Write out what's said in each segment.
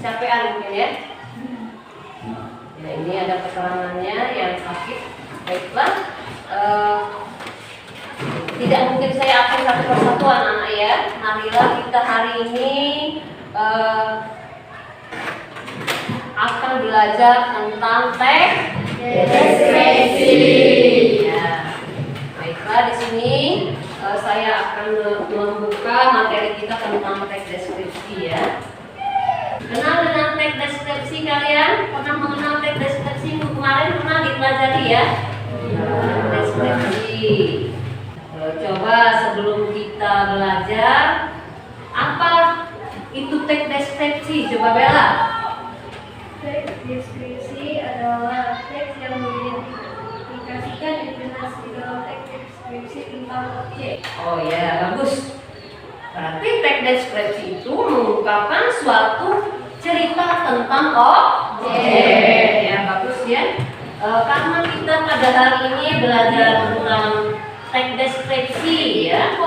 kecapean mungkin ya. Ya, ini ada keterangannya yang sakit. Baiklah, tidak mungkin saya akan satu persatu anak-anak ya. Marilah kita hari ini akan belajar tentang teks deskripsi. Ya. Baiklah, di sini saya akan membuka materi kita tentang teks deskripsi ya. Kenal dengan teks deskripsi kalian? Pernah mengenal teks deskripsi minggu kemarin? Pernah dipelajari ya? Deskripsi. Coba sebelum kita belajar, apa itu teks deskripsi? Coba Bella. Teks deskripsi adalah teks yang mengindikasikan informasi dalam teks deskripsi tentang objek. Oh ya, bagus. Berarti teks deskripsi itu mengungkapkan suatu cerita tentang objek. Ya, bagus ya. Karena kita pada hari ini belajar tentang teks deskripsi ya.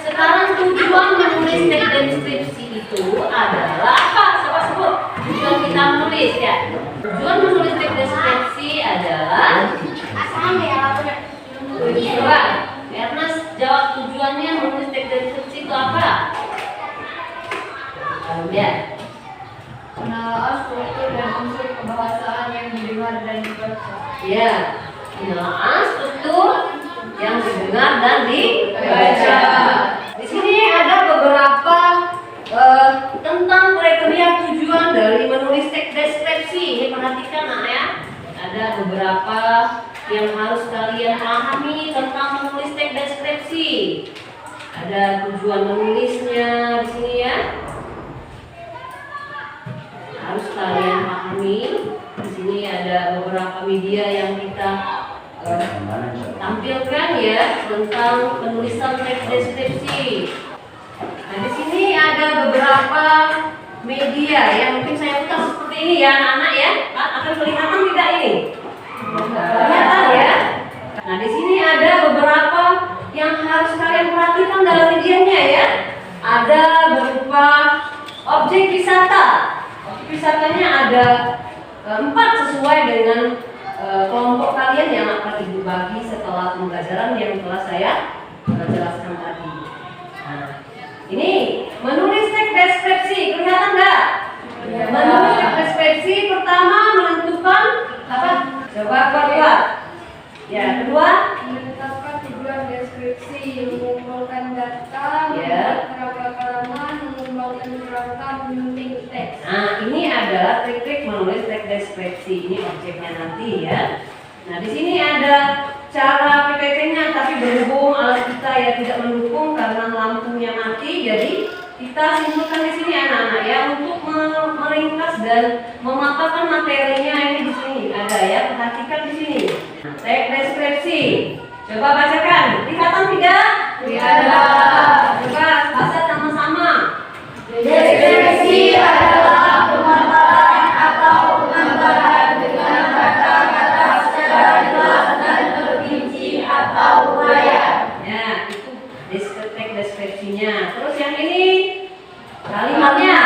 Sekarang tujuan menulis teks deskripsi itu adalah apa? Coba sebut. Tujuan kita menulis ya. Tujuan menulis teks deskripsi adalah coba Ernest jawab tujuannya menulis teks deskripsi itu apa? Ya. Penelaah struktur dan unsur kebahasaan yang didengar dan dibaca. Ya. Penelaah struktur yang didengar dan dibaca. Di sini ada beberapa tentang kriteria tujuan dari menulis teks deskripsi. Ini perhatikan nak ya. Ada beberapa yang harus kalian pahami tentang menulis teks deskripsi. Ada tujuan menulisnya di sini ya. Harus kalian pahami. Di sini ada beberapa media yang kita tampilkan ya tentang penulisan teks deskripsi. Nah, di sini ada beberapa media yang mungkin saya putar seperti ini ya anak-anak ya. Akan kelihatan tidak ini? Kelihatan ya. Nah, di sini ada beberapa yang harus kalian perhatikan dalam medianya ya. Ada berupa objek wisata. Objek wisatanya ada 4 sesuai dengan kelompok kalian yang akan ibu bagi setelah pembelajaran yang telah saya jelaskan tadi. Nah, ini menulis teks deskripsi, kelihatan nggak? Menulis teks deskripsi pertama menentukan apa? Coba buat. Ya, kedua Menetapkan tujuan deskripsi, mengumpulkan data, ya. membuat halaman, mengembangkan kerangka, menyunting teks. Nah, ini adalah trik-trik menulis teks deskripsi. Ini objeknya nanti ya. Nah, di sini ada cara PPT-nya, tapi berhubung alat kita ya tidak mendukung karena lampunya mati, jadi kita simpulkan di sini anak-anak ya untuk meringkas dan memaparkan materinya. Ini di sini ada ya, perhatikan di sini. Nah, teks deskripsi. Coba bacakan. Kelihatan tidak? Tidak. Coba baca sama-sama. Deskripsi adalah pemaparan atau penambahan dengan kata-kata secara jelas dan terperinci atau uraian. Ya, itu teks deskripsinya. Terus yang ini kalimatnya.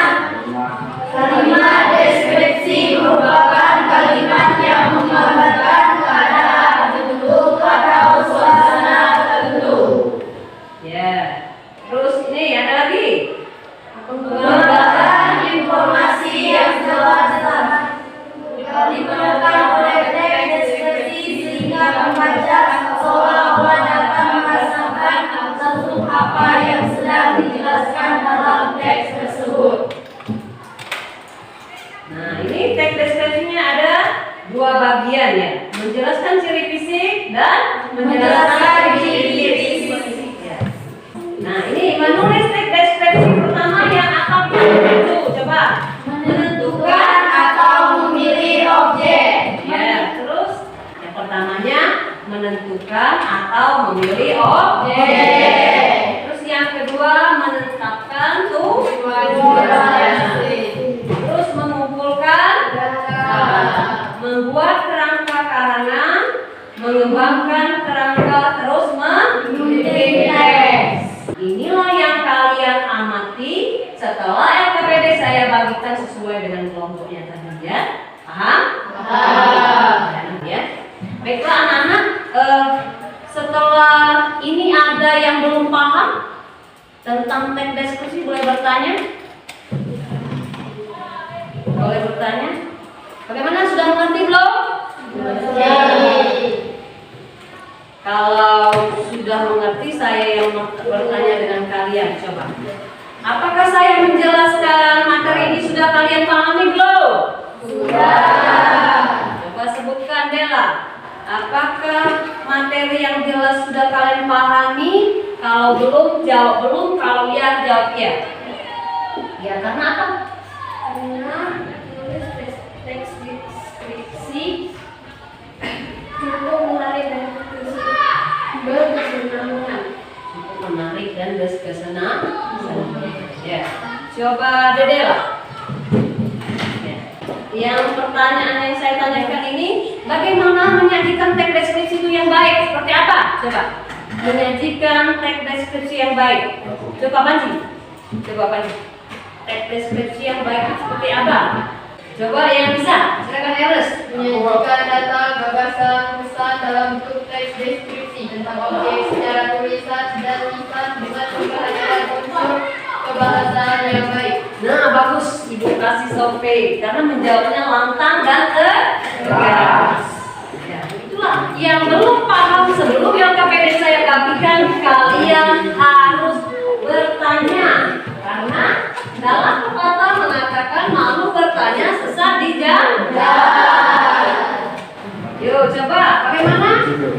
Kalimat deskripsi merupakan kalimat yang menggambarkan keadaan, bentuk, atau suasana tertentu. Ya. Terus ini ada lagi. Menggambarkan informasi yang jelas diperlukan oleh teks deskripsi sehingga pembaca seolah-olah dapat merasakan tentang apa yang sedang dijelaskan dalam teks tersebut. Nah, ini teks deskripsinya ada 2 bagian ya. Menjelaskan ciri fisik dan menjelaskan ciri fisik. Ya. Nah, ini menulis teks deskripsi pertama yang apa itu? Coba Menentukan atau memilih objek. ya, terus yang pertamanya menentukan atau memilih objek. Terus yang kedua menetapkan tujuannya. Terus mengumpulkan membuat kerangka karangan, mengembangkan kerangka, terus menyunting teks. Inilah yang kalian amati setelah LKPD saya bagikan sesuai dengan kelompok kelompoknya tadi ya. Paham? Paham. Ya. Baiklah anak-anak, setelah ini ada yang belum paham tentang teks deskripsi, boleh bertanya? Boleh bertanya? Bagaimana, sudah mengerti belum? Kalau sudah mengerti, saya yang bertanya dengan kalian. Coba, apakah saya menjelaskan materi ini sudah kalian pahami belum? Sudah. Coba sebutkan, Dela. Apakah materi yang jelas sudah kalian pahami? Kalau belum, jawab belum. Kalau ya, jawab ya. Ya, karena apa? Karena tulis teks deskripsi cukup menarik dan berkesenangan. Cukup menarik dan berkesenangan. Ya, coba Dedela. Ya. Yang pertanyaan yang saya tanyakan ini, bagaimana menyajikan teks deskripsi itu yang baik? Seperti apa? Coba. Menyajikan teks deskripsi yang baik. Coba Panji. Coba Panji. Teks deskripsi yang baik itu seperti apa? Coba yang bisa. Silakan Eres. Menyajikan data, gagasan, pesan dalam bentuk teks deskripsi tentang objek secara tulisan dan lisan dengan memperhatikan unsur kebahasaan yang baik. Nah, bagus. Ibu kasih survei karena menjawabnya lantang dan tegas. Ya, itulah yang belum paham sebelum yang KPD saya bagikan, kalian harus bertanya karena dalam pepatah mengatakan malu bertanya sesat dijawab. Yuk coba, bagaimana?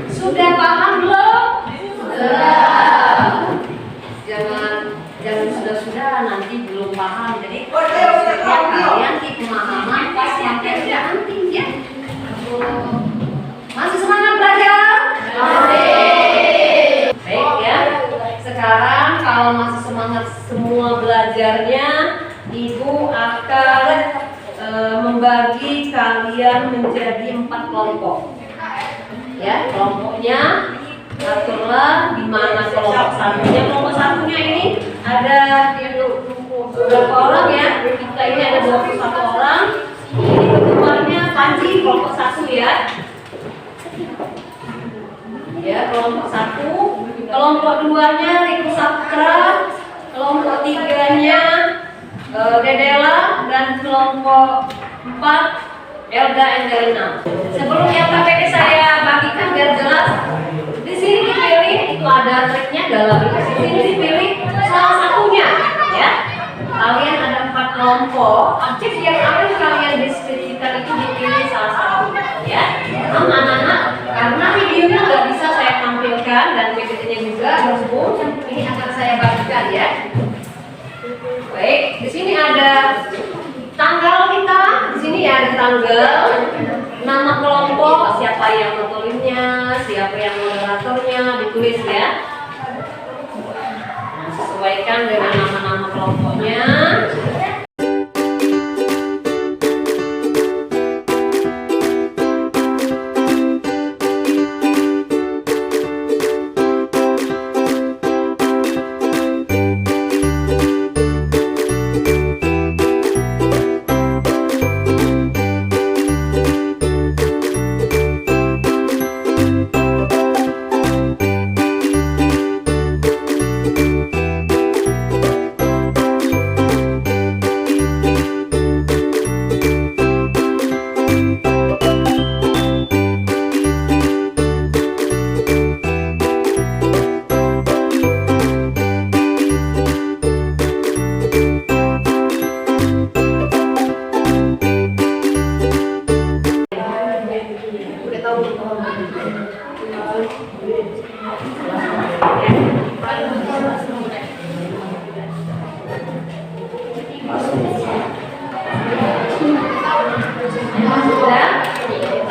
Sudah paham belum? Sudah. Jangan sudah nanti belum paham. Jadi kalian di pemahaman pas yang nanti ya. Masih semangat belajar? Masih. Baik ya. Sekarang kalau masih semangat semua belajarnya, Ibu akan membagi kalian menjadi 4 kelompok. Ya, kelompoknya aturlah di mana kelompok satunya. Kelompok satunya ini ada berapa orang ya? Kita ini ada 21 orang. Ini ketuanya Panji, kelompok 1 ya. Ya, kelompok 1. Kelompok 2-nya Riku Saputra. Kelompok 3-nya Dedela, dan kelompok 4 Elda Endelina. Sebelum yang KPD saya bagikan biar jelas, di sini dipilih, itu ada triknya dalam di sini dipilih salah satunya, ya. Kalian ada 4 kelompok, objek yang akan kalian deskripsikan itu dipilih salah satu, ya. Anak-anak, karena videonya nggak bisa saya tampilkan dan PPT-nya juga tersebut, ini akan saya bagikan, ya. Baik, di sini ada tanggal kita, di sini ya ada tanggal, nama kelompok, siapa yang motorinnya, siapa yang moderatornya, ditulis ya. Nah, sesuaikan dengan nama-nama kelompoknya.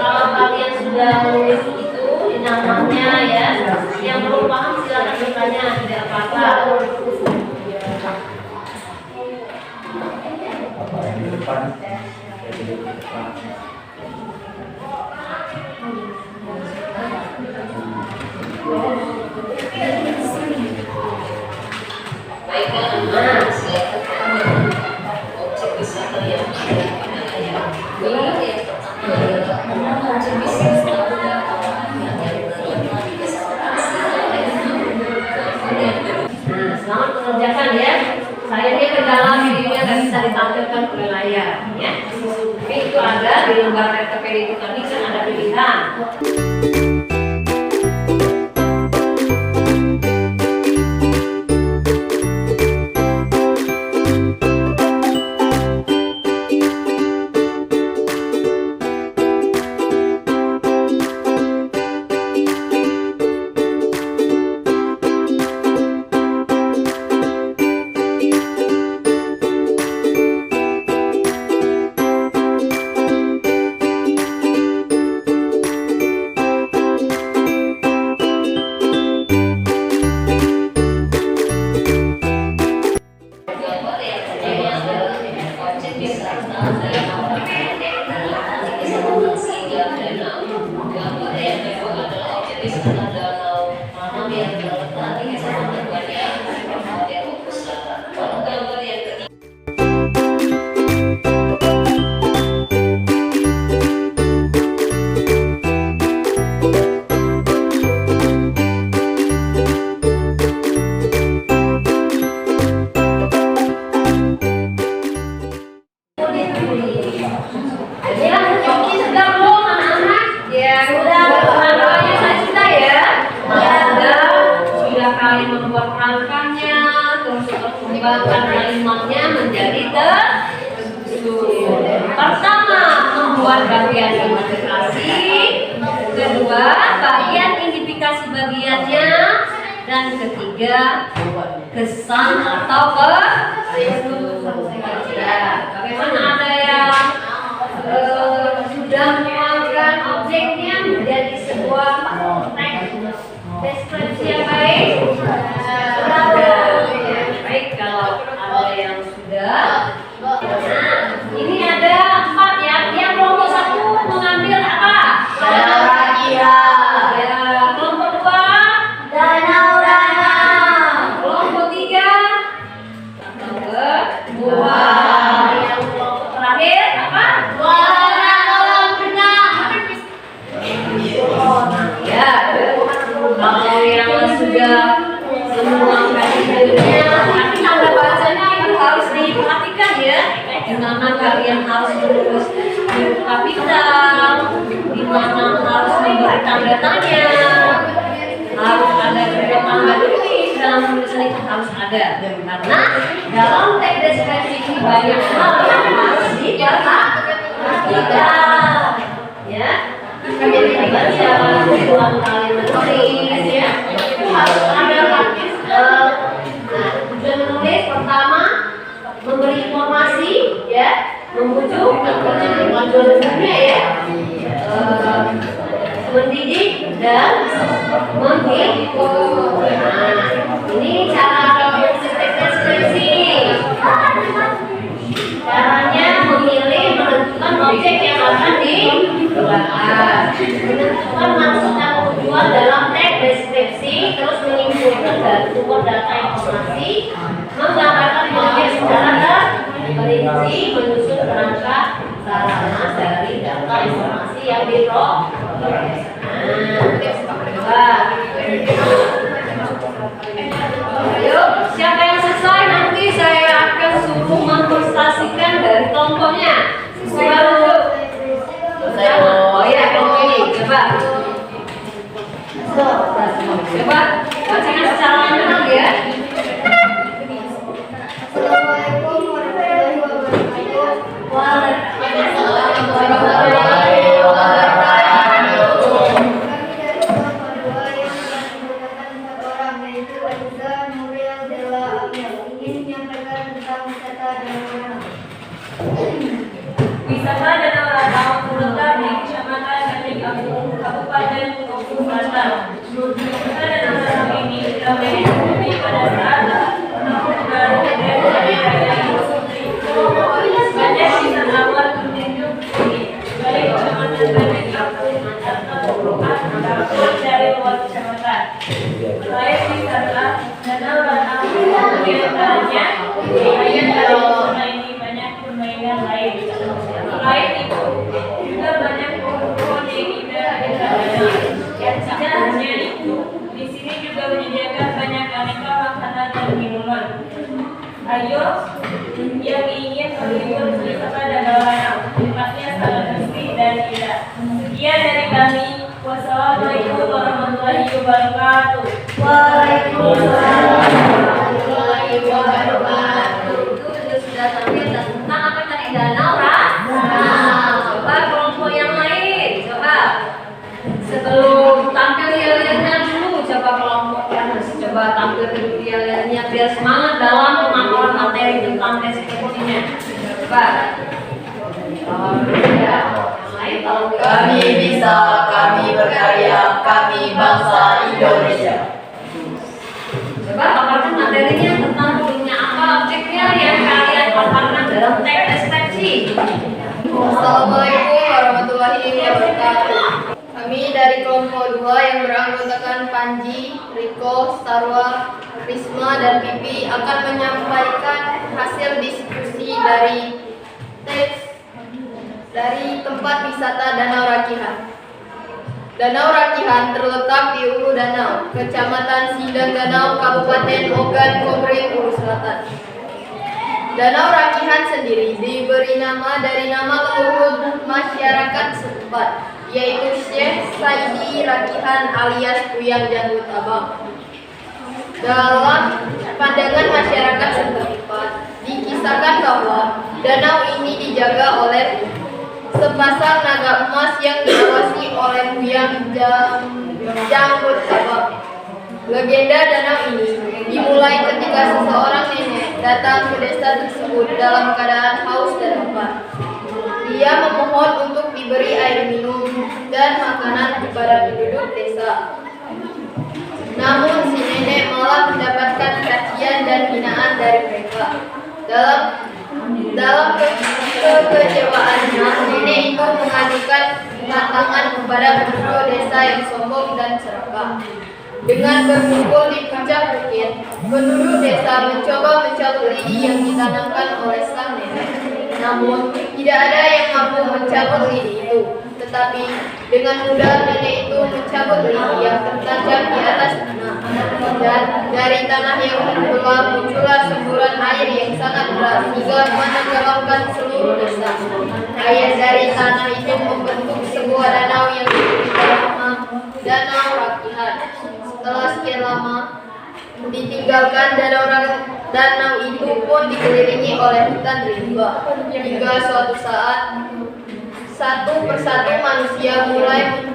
Kalau kalian sudah menulis itu di namanya ya, yang belum paham silakan bertanya, tidak apa-apa. Baiklah, nah, silakan objek wisata yang ada pada bisa ditampilkan ke layar ya. Tapi itu ada di lembar RTPD itu tadi kan ada pilihan. Membuat rangkanya, terus mengembangkan kalimatnya menjadi tersusun. Pertama, membuat bagian integrasi. Kedua, bagian identifikasi bagiannya. Dan ketiga, kesan atau bagaimana ada yang sudah mengeluarkan objeknya menjadi sebuah deskripsi yang baik. Baik, kalau ada yang sudah. Nah, ini ada 4 ya. Yang kelompok 1 mengambil apa? Kira-kira. Ya, kelompok 2 Danau-danau. kelompok 3 buah. Yang kelompok terakhir apa? Warna kolam renang. Ya, kalau yang sudah menuangkan idenya, tapi tanda bacanya itu harus diperhatikan ya. Di mana kalian harus menulis huruf kapital, di mana harus memberi tanda tanya, harus ada juga tanda tulis dalam tulisan itu harus ada. Karena dalam teks deskripsi ini banyak hal yang harus diperhatikan, ya. Kita baca, ulang kali menulis, ya. Itu harus ada tujuan menulis pertama memberi informasi, ya, membujuk, tujuannya ya, mendidik dan menghibur. Nah, ini cara menulis teks deskripsi. Caranya memilih, menentukan objek yang akan dibahas, menentukan maksud dan tujuan dalam teks deskripsi, terus menyimpulkan dari sumber data informasi, menggambarkan objek secara terperinci, menyusun kerangka sarana dari data informasi yang diperoleh. Ayo, siapa yang selesai nanti saya akan suruh mempresentasikan dari kelompoknya. Siapa dulu? Oh ya, kelompok ini. Coba. Coba bacakan secara lengkap ya. Assalamualaikum warahmatullahi wabarakatuh. Waalaikumsalam warahmatullahi wabarakatuh. Kami dari kelompok 2 yang akan menggunakan 4 orang, yaitu Aiza, Nuril, Della, Amel, ingin menyampaikan tentang wisata Danau Danau. Wisata Danau Danau terletak di Kecamatan Kecik Agung, Kabupaten Bogor Selatan. Wisata Danau Danau ini ramai dikunjungi pada saat Tahun Baru dan Hari Raya Idul Fitri. Banyak wisatawan berkunjung ke sini, baik kecamatan Kecik Agung serta beberapa maupun dari luar kecamatan. Selain wisata Danau Danau, di antaranya wilayah Danau ini banyak permainan lain. Selain itu, juga banyak pohon-pohon yang indah dan danau. Tidak hanya itu, di sini juga menyediakan banyak wabarakatuh. Waalaikumsalam warahmatullahi wabarakatuh. Itu sudah tampil tentang apa tadi, danau Coba kelompok yang lain, coba sebelum tampil yel-yelnya dulu, coba kelompok yang coba tampil dulu yel-yelnya biar semangat dalam pemaparan materi tentang deskripsinya. Coba. Yang lain kalau Kami bisa, kami berkarya, kami bangsa Indonesia. coba paparkan materinya tentang bentuknya apa, objeknya yang kalian paparkan dalam teks deskripsi. Assalamualaikum warahmatullahi wabarakatuh. Kami dari kelompok 2 yang beranggotakan Panji, Riko, Sarwa, Risma, dan Pipi akan menyampaikan hasil diskusi dari tempat wisata Danau Rakihan. Danau Rakihan terletak di Ulu Danau, Kecamatan Sindang Danau, Kabupaten Ogan Komering Ulu Selatan. Danau Rakihan sendiri diberi nama dari nama leluhur masyarakat setempat, yaitu Syekh Saidi Rakihan alias Buyang Janggut Abang. Dalam pandangan masyarakat setempat, dikisahkan bahwa danau ini dijaga oleh sepasang naga emas yang diawasi oleh Buyang Janggut Abang. Legenda danau ini dimulai ketika seseorang nenek datang ke desa tersebut dalam keadaan haus dan lapar. Dia memohon untuk diberi air minum dan makanan kepada penduduk desa. Namun si nenek malah mendapatkan cacian dan hinaan dari mereka. Dalam kekecewaannya, nenek itu mengajukan tantangan kepada penduduk desa yang sombong dan serakah. Dengan berkumpul di puncak bukit, penduduk desa mencoba mencabut lidi yang ditanamkan oleh sang nenek. Namun, tidak ada yang mampu mencabut lidi itu. Tetapi, dengan mudah nenek itu mencabut lidi yang tertancap di atas tanah. Dan dari tanah yang terbelah muncullah semburan air yang sangat deras hingga menenggelamkan seluruh desa. Air dari tanah itu membentuk sebuah danau yang diberi nama Danau Rakihan. Setelah sekian lama ditinggalkan, danau itu pun dikelilingi oleh hutan rimba. Hingga suatu saat, satu persatu manusia mulai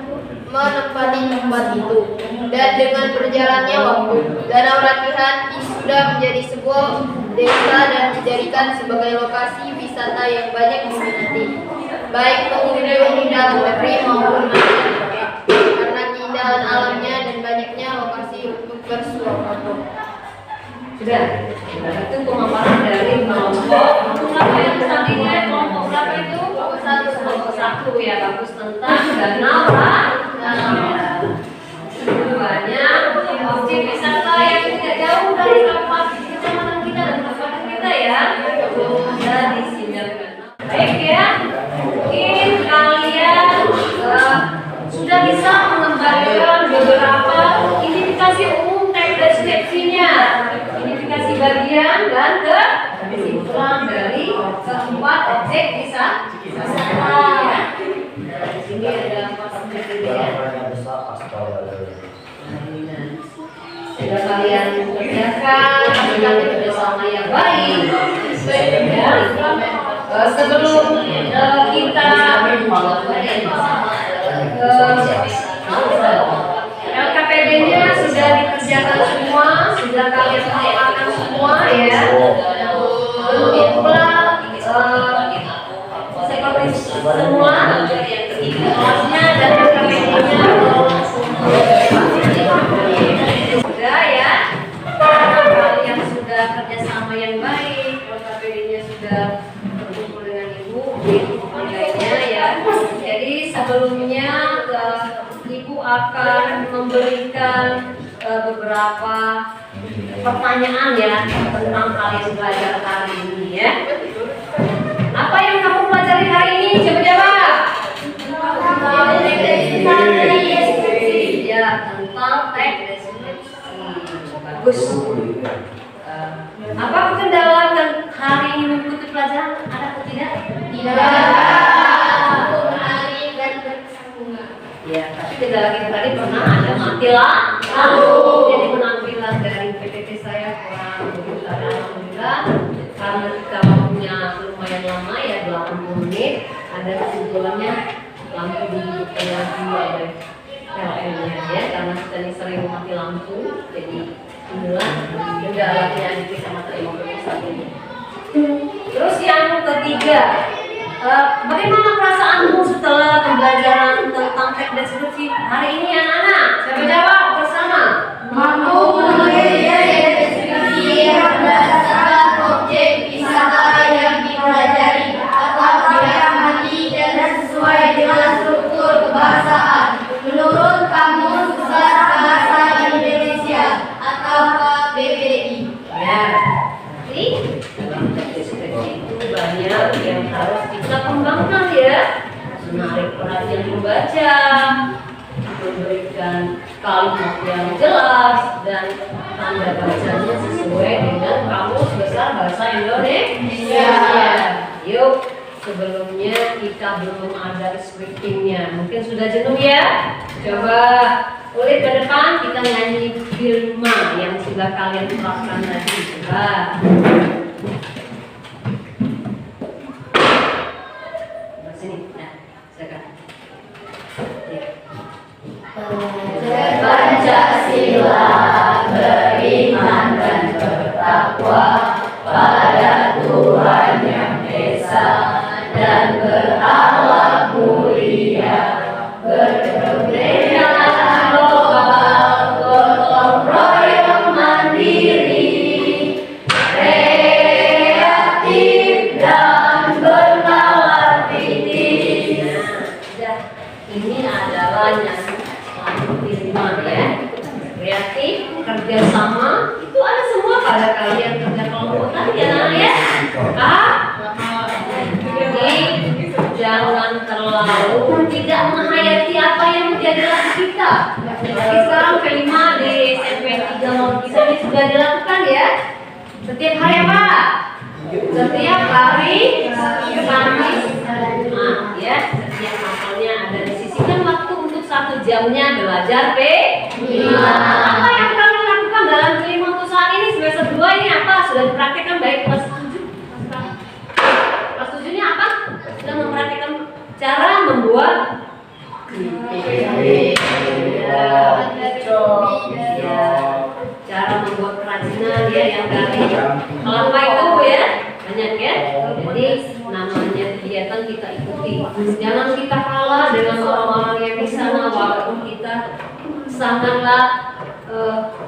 menempati tempat itu. Dan dengan berjalannya waktu, Danau Rakihan sudah menjadi sebuah desa dan dijadikan sebagai lokasi wisata yang banyak diminati, baik pengunjung dalam negeri maupun mancanegara, karena keindahan alamnya dan banyaknya lokasi untuk bersuah foto. Sudah, itu pemaparan dari kelompok berapa yang tadinya kelompok berapa itu? Kelompok satu ya, bagus tentang danau Semuanya objek wisata yang tidak jauh dari kabupaten kecamatan kita dan kabupaten kita ya. Sudah disediakan. Baik ya, mungkin kalian sudah bisa mengembalikan beberapa identifikasi umum teks deskripsinya, identifikasi bagian dan kesimpulan dari keempat objek wisata. Ya. Di sini ada empat objek ya. Sudah kalian kerjakan, apakah kerjasama yang baik. Sebelum kita LKPD-nya sudah dikerjakan semua, sudah kalian paparkan semua ya. Pula sekretaris semua, kelasnya dan LKPD-nya sudah ya. Kalian sudah kerjasama yang baik, LKPD-nya sudah berkumpul dengan ibu, lainnya ya. Jadi sebelumnya ibu akan memberikan beberapa pertanyaan ya tentang kalian belajar hari ini ya. Apa yang kamu pelajari hari ini? Coba jawab. Ya, tentang teks deskripsi. Bagus. Apa kendala hari ini mengikuti pelajaran? Ada atau tidak? Hari dan bersambungan. Ya, tapi kendala kita tadi pernah ada mati Jadi penampilan dari PPT saya kurang begitu. Alhamdulillah karena kita waktunya lumayan lama ya 80 menit. Ada kesimpulannya lampu dihidupkan lagi oleh PLN-nya ya karena kita ini sering mati lampu. Jadi inilah kendalanya di kecamatan Imogiri ini. Terus yang ketiga, bagaimana perasaanmu setelah pembelajaran tentang teks deskripsi hari ini anak-anak? Siapa jawab bersama? Mampu menulis deskripsi yang berdasarkan objek wisata yang dipelajari atau diamati dan sesuai dengan struktur kebahasaan menurut Kamus Besar Bahasa Indonesia atau KBBI. Ya, jadi dalam teks deskripsi itu banyak yang harus kita kembangkan ya. Menarik perhatian pembaca, memberikan kalimat yang jelas dan tanda bacanya sesuai dengan Kamus Besar Bahasa Indonesia. Yuk, sebelumnya kita belum ada scriptingnya, mungkin sudah jenuh ya. Coba ulit ke depan, kita nyanyi Firma yang sudah kalian terapkan tadi. Coba. Sini, nah, silakan. Pancasila beriman dan bertakwa pada Tuhan Yang Esa dan berakhlak mulia, berkepentingan global, gotong royong mandiri, kreatif dan bernalar tinggi. Ini adalah nyanyi Firma ya. Kreatif, kerjasama, itu ada semua pada kalian kerja kelompok tadi ya nak ya. Jadi jangan terlalu tidak menghayati apa yang menjadi laku kita. Tapi sekarang kelima di SMP 3 kita ini sudah dilakukan ya. Setiap hari apa? Setiap hari Kamis. Nah, ya, setiap hafalnya ada disisihkan waktu untuk 1 jamnya belajar Apa yang kalian lakukan dalam kelima untuk saat ini semester 2 ini apa? Sudah dipraktikkan baik kelas 7? Kelas 7-nya apa? Sudah mempraktikkan cara membuat cara membuat kerajinan ya yang dari kelapa itu ya banyak ya. Jadi namanya kegiatan kita ikuti. Jangan kita kalah dengan orang-orang yang di sana walaupun kita sangatlah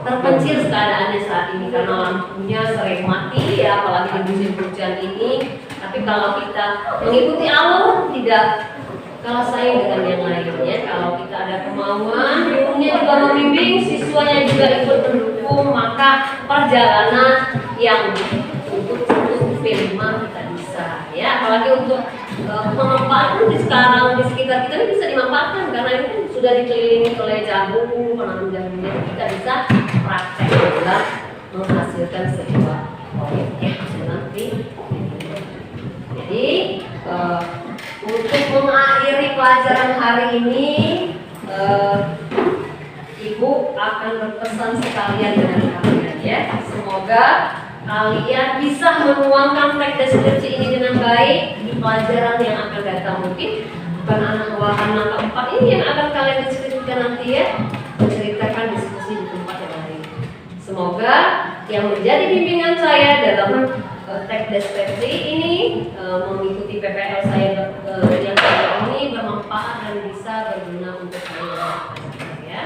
terpencil keadaannya saat ini karena lampunya sering mati ya apalagi di musim hujan ini. Tapi kalau kita mengikuti alur tidak kalah saing dengan yang lainnya. Kalau kita ada kemauan, gurunya juga membimbing, siswanya juga ikut mendukung, maka perjalanan yang untuk Firma kita bisa ya. Apalagi untuk memanfaatkan di sekarang di sekitar kita ini bisa dimanfaatkan karena ini kan sudah dikelilingi oleh jagung, penanam jagungnya kita bisa praktek dalam menghasilkan sebuah proyek nanti. Jadi untuk mengakhiri pelajaran hari ini, Ibu akan berpesan sekalian dengan kalian ya. Semoga kalian bisa menuangkan teks deskripsi ini dengan baik di pelajaran yang akan datang. Mungkin bukan anak wahana keempat ini yang akan kalian diskusikan nanti ya, menceritakan diskusi di tempat yang lain. Semoga yang menjadi bimbingan saya dalam teks deskripsi ini mengikuti PPL saya yang saya ini bermanfaat dan bisa berguna untuk kalian ya.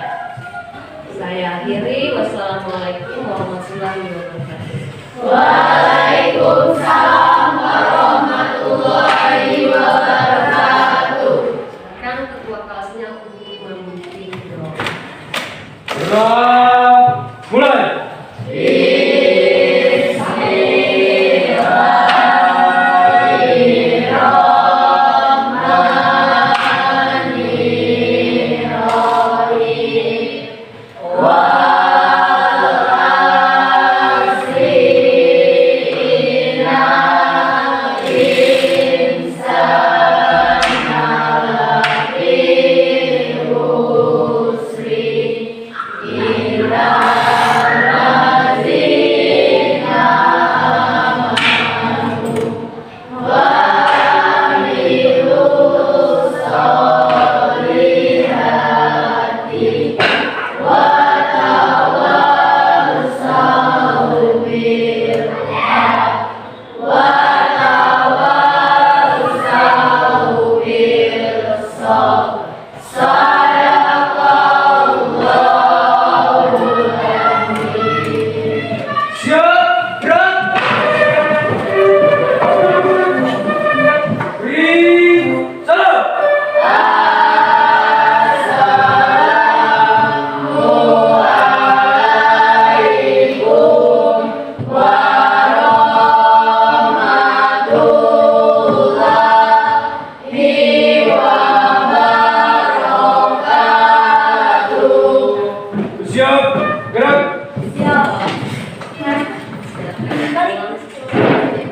Saya akhiri. Wassalamualaikum warahmatullahi wabarakatuh. Waalaikumsalam warahmatullahi wabarakatuh. Kan ketua kelasnya untuk memimpin doa. Mulai. Bismillahirrahmanirrahim. wabarakatuh. Siap, gerak.